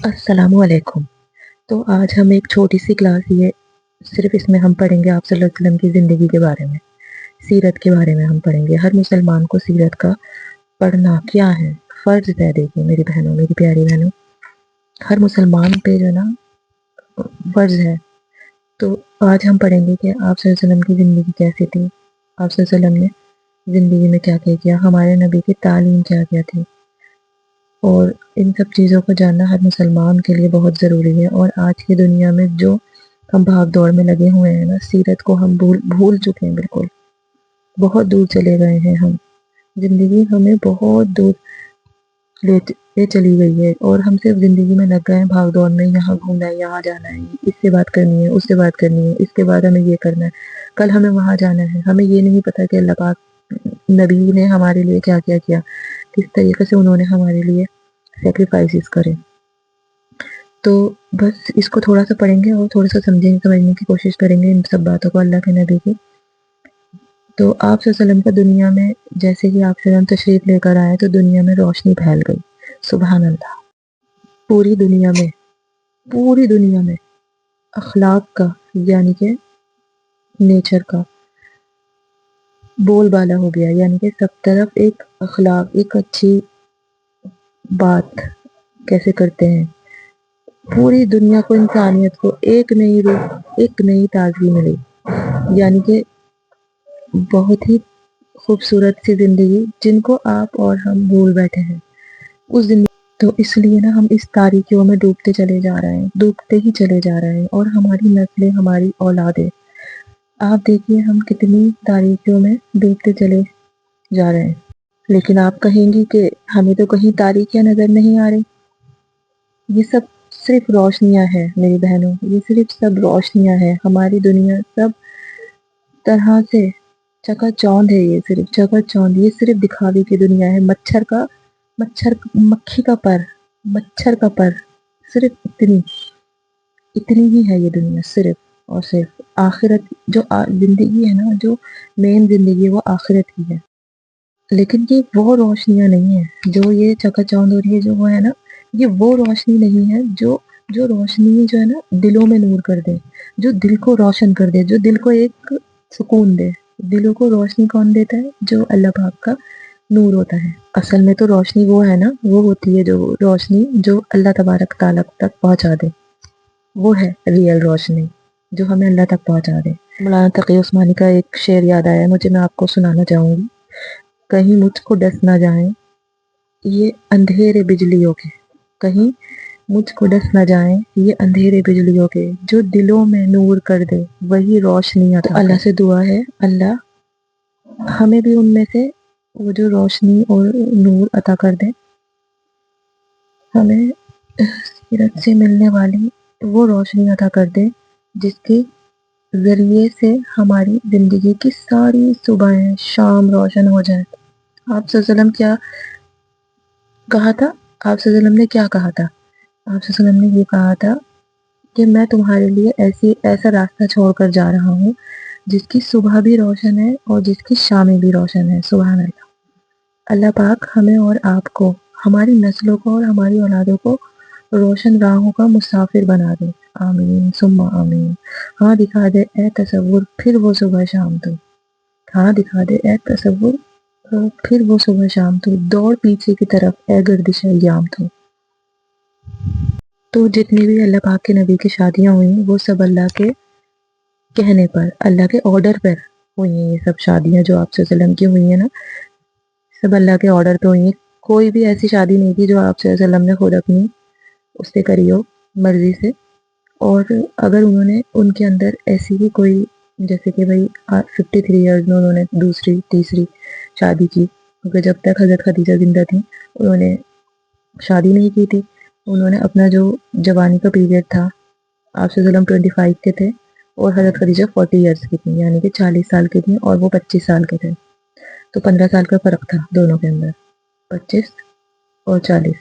अस्सलाम वालेकुम। तो आज हम एक छोटी सी क्लास ये सिर्फ इसमें हम पढ़ेंगे आप सल्लल्लाहु अलैहि वसल्लम की ज़िंदगी के बारे में, सीरत के बारे में हम पढ़ेंगे। हर मुसलमान को सीरत का पढ़ना क्या है, फ़र्ज़ है। देखिए मेरी बहनों, मेरी प्यारी बहनों, हर मुसलमान पे जो है ना फ़र्ज़ है। तो आज हम पढ़ेंगे कि आप सल्लल्लाहु अलैहि वसल्लम की ज़िंदगी कैसी थी, आप सल्लल्लाहु अलैहि वसल्लम ने ज़िंदगी में क्या-क्या किया, हमारे नबी की तालीम क्या-क्या थी। और इन सब चीज़ों को जानना हर मुसलमान के लिए बहुत ज़रूरी है। और आज की दुनिया में जो हम भाग-दौड़ में लगे हुए हैं ना, सीरत को हम भूल भूल चुके हैं बिल्कुल। बहुत दूर चले गए हैं हम। ज़िंदगी हमें बहुत दूर ले चली गई है और हम सिर्फ ज़िंदगी में लग गए हैं भाग-दौड़ में, यहाँ घूमना है, यहाँ जाना है, इससे बात करनी है, उससे बात करनी है, इसके बाद हमें ये करना है, कल हमें वहाँ जाना है। हमें ये नहीं पता कि अल्लाह पाक नबी ने हमारे लिए क्या-क्या किया, किस तरीके से उन्होंने हमारे लिए सैक्रिफाइसेस करे। तो बस इसको थोड़ा-सा पढ़ेंगे और थोड़ा-सा समझेंगे, समझने की कोशिश करेंगे इन सब बातों को अल्लाह के नबी की। तो आप सल्लल्लाहु अलैहि वसल्लम का दुनिया में जैसे कि आप सल्लल्लाहु अलैहि वसल्लम तशरीफ़ लेकर आए तो दुनिया में रोशनी फैल गई। सुभान अल्लाह। पूरी दुनिया में अखलाक का यानी कि नेचर का बोलबाला हो गया, यानी कि सब तरफ एक अखलाक, एक अच्छी बात कैसे करते हैं। पूरी दुनिया को, इंसानियत को एक नई रूह, एक नई ताज़गी मिली, यानी कि बहुत ही खूबसूरत सी ज़िंदगी जिनको आप और हम भूल बैठे हैं उस ज़िंदगी। तो इसलिए ना हम इस तारीकियों में डूबते चले जा रहे हैं, डूबते ही चले जा रहे हैं और हमारी नस्लें, हमारी औलादें, आप देखिए हम कितनी तारीकियों में डूबते चले जा रहे हैं। लेकिन आप कहेंगी कि हमें तो कहीं तारीकियाँ नज़र नहीं आ रही। ये सब सिर्फ रोशनियाँ हैं मेरी बहनों, ये सिर्फ सब रोशनियाँ हैं। हमारी दुनिया सब तरह से चकाचौंध है, ये सिर्फ चकाचौंध, ये सिर्फ दिखावे की दुनिया है। मच्छर का पर, सिर्फ इतनी ही है ये दुनिया, सिर्फ और सिर्फ। आखिरत जो ज़िंदगी है ना, जो मेन ज़िंदगी है वो आखिरत की है। लेकिन ये वो रोशनियाँ नहीं है जो ये चकाचौंध हो रही है, जो वो है ना, ये वो रोशनी नहीं है जो रोशनी जो है ना दिलों में नूर कर दे, जो दिल को रोशन कर दे, जो दिल को एक सुकून दे। दिलों को रोशनी कौन देता है? जो अल्लाह पाक का नूर होता है। असल में तो रोशनी वो है ना, वो होती है जो रोशनी जो अल्लाह तबारक तआला तक पहुँचा दे, वो है रियल रोशनी जो हमें अल्लाह तक पहुँचा दे। मौलाना तक़ी उस्मानी का एक शेर याद आया मुझे, मैं आपको सुनाना चाहूँगी। कहीं मुझको डस ना जाएं ये अंधेरे बिजलियों के, कहीं मुझको डस ना जाएं ये अंधेरे बिजलियों के, जो दिलों में नूर कर दे वही रोशनी अता। तो अल्लाह से दुआ है, अल्लाह हमें भी उनमें से वो जो रोशनी और नूर अता कर दे। हमें सीरत से मिलने वाली वो रोशनी अता कर दे जिसके ज़रिए से हमारी ज़िंदगी की सारी सुबहें शाम रोशन हो जाए। आप सल्लल्लाहु अलैहि वसल्लम क्या कहा था? आप सल्लल्लाहु अलैहि वसल्लम ने क्या कहा था? आप सल्लल्लाहु अलैहि वसल्लम ने ये कहा था कि मैं तुम्हारे लिए ऐसा रास्ता छोड़कर जा रहा हूँ जिसकी सुबह भी रोशन है और जिसकी शामें भी रोशन है। सुभान अल्लाह। अल्लाह पाक हमें और आपको, हमारी नस्लों को और हमारी औलादों को रोशन राहों का मुसाफिर बना दे। आमीन सुम्मा आमीन। हाँ दिखा दे ए तसव्वुर फिर वो सुबह शाम तू, हाँ दिखा दे ए तसव्वुर फिर वो सुबह शाम तू, दौड़ पीछे की तरफ ए गर्दिश अय्याम तू। तो जितनी भी अल्लाह पाक के नबी की शादियाँ हुई वो सब अल्लाह के कहने पर, अल्लाह के ऑर्डर पर हुई हैं। ये सब शादियाँ जो आप सल्लल्लाहु अलैहि वसल्लम की हुई हैं ना, सब अल्लाह के ऑर्डर पे हुई हैं। कोई भी ऐसी शादी नहीं थी जो आप सल्लल्लाहु अलैहि वसल्लम ने खुद अपनी उससे करी हो, मर्जी से। और अगर उन्होंने उनके अंदर ऐसी ही कोई, जैसे कि भाई 53 ईयर्स में उन्होंने दूसरी तीसरी शादी की, क्योंकि जब तक हज़रत खदीजा जिंदा थी उन्होंने शादी नहीं की थी। उन्होंने अपना जो जवानी का पीरियड था, आप सल्लल्लाहु अलैहि वसल्लम 25 के थे और हज़रत खदीजा 40 ईयर्स की थी, यानी कि 40 साल की थी और वो 25 साल के थे। तो 15 साल का फ़र्क था दोनों के अंदर, 25 और 40।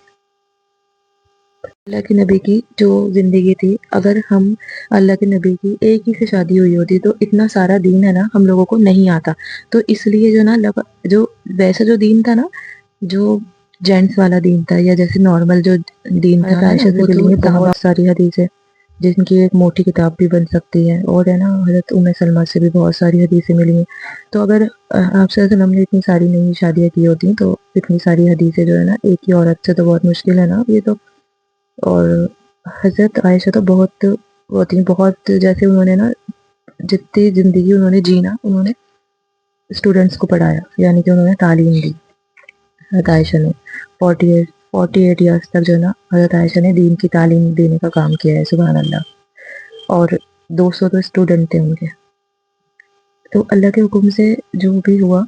अल्लाह के नबी की जो ज़िंदगी थी, अगर हम अल्लाह के नबी की एक ही से शादी हुई होती तो इतना सारा दीन है ना हम लोगों को नहीं आता। तो इसलिए जो ना जो वैसा जो दीन था ना, जो जेंट्स वाला दीन था, या जैसे नॉर्मल जो दीन था ना, आयशा से मिली है बहुत सारी हदीसें जिनकी एक मोटी किताब भी बन सकती है। और है ना, हज़रत उम्मे सलमा से भी बहुत सारी हदीसें मिली हैं। तो अगर आप सल्लल्लाहु अलैहि वसल्लम ने इतनी सारी नई शादियाँ की होती तो इतनी सारी हदीसें जो है ना एक ही औरत से तो बहुत मुश्किल है ना ये तो। और हज़रत आयशा तो बहुत वो थी, बहुत जैसे उन्होंने ना जितनी ज़िंदगी उन्होंने जी ना, उन्होंने स्टूडेंट्स को पढ़ाया, यानी कि उन्होंने तालीम दी। हज़रत आयशा ने 48 ईयर्स तक जो है ना हज़रत आयशा ने दीन की तालीम देने का काम किया है, सुभान अल्लाह। और 200 तो स्टूडेंट थे उनके। तो अल्लाह के हुक्म से जो भी हुआ,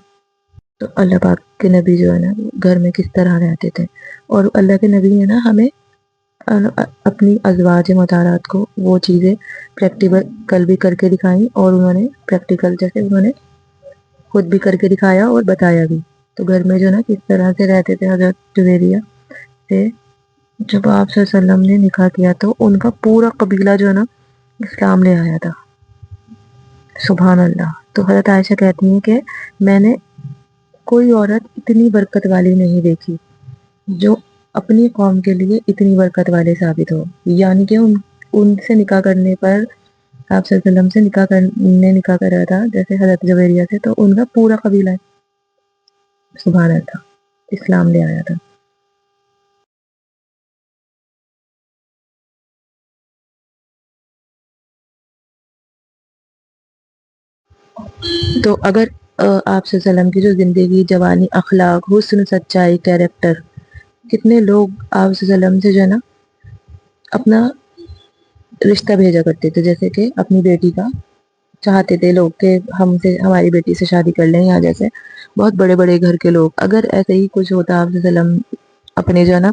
तो अल्लाह पाक के नबी जो है ना घर में किस तरह रहते थे। और अल्लाह के नबी ने ना हमें अपनी अज़वाज मुताहरात को वो चीज़ें प्रैक्टिकल भी करके दिखाई, और उन्होंने प्रैक्टिकल जैसे उन्होंने खुद भी करके दिखाया और बताया भी। तो घर में जो ना किस तरह से रहते थे हज़रत जुवेरिया से। जब आप सल्लल्लाहु अलैहि वसल्लम ने निकाह किया तो उनका पूरा कबीला जो है ना इस्लाम ले आया था, सुभान अल्लाह। तो हज़रत आयशा कहती हैं कि मैंने कोई औरत इतनी बरकत वाली नहीं देखी जो अपनी कौम के लिए इतनी बरकत वाले साबित हो। यानी कि उनसे निकाह करने पर आप सल्लल्लाहु अलैहि वसल्लम से निकाह करा था जैसे हज़रत जुवेरिया से, तो उनका पूरा कबीला सुभान अल्लाह इस्लाम ले आया था। तो अगर आप सल्लल्लाहु अलैहि वसल्लम की जो ज़िंदगी, जवानी, अखलाक, हुस्न, सच्चाई, कैरेक्टर, कितने लोग आप सल्लल्लाहु अलैहि वसल्लम से जो है ना अपना रिश्ता भेजा करते थे, जैसे कि अपनी बेटी का चाहते थे लोग कि हमसे हमारी बेटी से शादी कर लें, या जैसे बहुत बड़े बड़े घर के लोग। अगर ऐसे ही कुछ होता आप सल्लल्लाहु अलैहि वसल्लम अपने जो है ना,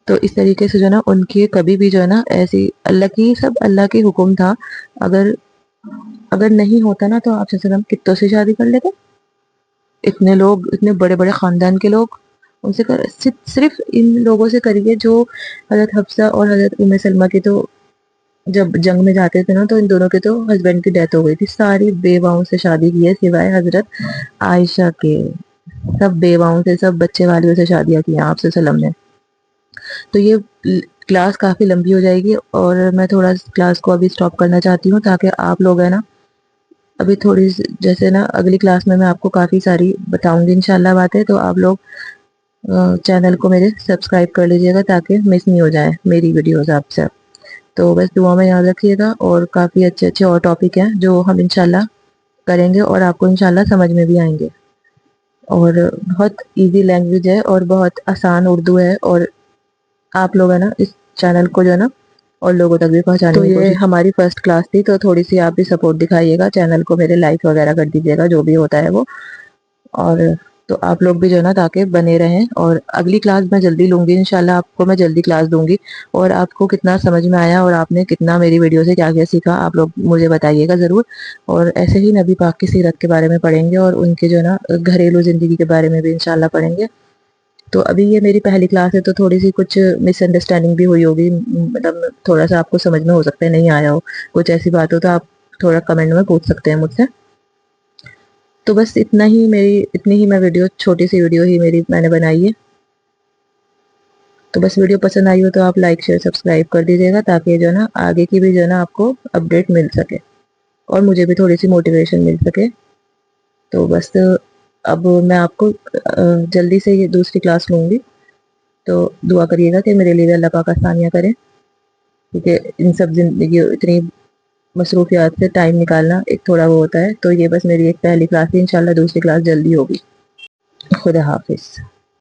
तो इस तरीके से जो है ना उनके कभी भी जो है ना ऐसी अल्लाह की हुक्म था। अगर अगर नहीं होता ना तो आप सल्लल्लाहु अलैहि वसल्लम कितनों से शादी कर लेते। इतने लोग, इतने बड़े बड़े खानदान के लोग, उनसे सिर्फ इन लोगों से करिए जो हज़रत हफ्सा और हज़रत उम्मे सलमा की, तो जब जंग में जाते थे ना तो इन दोनों के तो हस्बैंड की डेथ हो गई थी। सारी बेवाओं से शादी की है सिवाय हजरत आयशा के। सब बेवाओं से, सब बच्चे वालियों से शादियां की हैं आप सल्लल्लाहु अलैहि वसल्लम ने। तो ये क्लास काफ़ी लंबी हो जाएगी और मैं थोड़ा क्लास को अभी स्टॉप करना चाहती हूँ, ताकि आप लोग है ना अभी थोड़ी जैसे ना अगली क्लास में मैं आपको काफ़ी सारी बताऊंगी इंशाल्लाह बातें। तो आप लोग चैनल को मेरे सब्सक्राइब कर लीजिएगा ताकि मिस नहीं हो जाए मेरी वीडियोज़ आपसे। तो बस दुआ में याद रखिएगा, और काफ़ी अच्छे अच्छे और टॉपिक हैं जो हम इंशाल्लाह करेंगे और आपको इंशाल्लाह समझ में भी आएंगे। और बहुत इजी लैंग्वेज है और बहुत आसान उर्दू है, और आप लोग है ना इस चैनल को जो है ना और लोगों तक भी पहुंचाने की कोशिश। ये हमारी फर्स्ट क्लास थी, तो थोड़ी सी आप भी सपोर्ट दिखाइएगा चैनल को, मेरे लाइक वगैरह कर दीजिएगा जो भी होता है वो। और तो आप लोग भी जो है ना ताकि बने रहें, और अगली क्लास मैं जल्दी लूँगी इंशाल्लाह, आपको मैं जल्दी क्लास दूँगी। और आपको कितना समझ में आया और आपने कितना मेरी वीडियो से क्या-क्या सीखा आप लोग मुझे बताइएगा ज़रूर। और ऐसे ही नबी पाक की सीरत के बारे में पढ़ेंगे और उनके जो है ना घरेलू ज़िंदगी के बारे में भी इंशाल्लाह पढ़ेंगे। तो अभी ये मेरी पहली क्लास है तो थोड़ी-सी कुछ मिसअंडरस्टैंडिंग भी हुई होगी, मतलब थोड़ा-सा आपको समझ में हो सकता है नहीं आया हो, कुछ ऐसी बात हो तो आप थोड़ा कमेंट में पूछ सकते हैं मुझसे। तो बस इतनी ही मैं वीडियो, छोटी सी वीडियो ही मेरी मैंने बनाई है। तो बस वीडियो पसंद आई हो तो आप लाइक शेयर सब्सक्राइब कर दीजिएगा, ताकि जो है ना आगे की भी जो है ना आपको अपडेट मिल सके और मुझे भी थोड़ी सी मोटिवेशन मिल सके। तो बस अब मैं आपको जल्दी से ये दूसरी क्लास लूँगी, तो दुआ करिएगा कि मेरे लिए भी अल्लाह पाक आसानियाँ करे, क्योंकि इन सब ज़िंदगी इतनी मसरूफियात से टाइम निकालना एक थोड़ा वो होता है। तो ये बस मेरी एक पहली क्लास थी, इंशाल्लाह दूसरी क्लास जल्दी होगी। खुदा हाफिज़।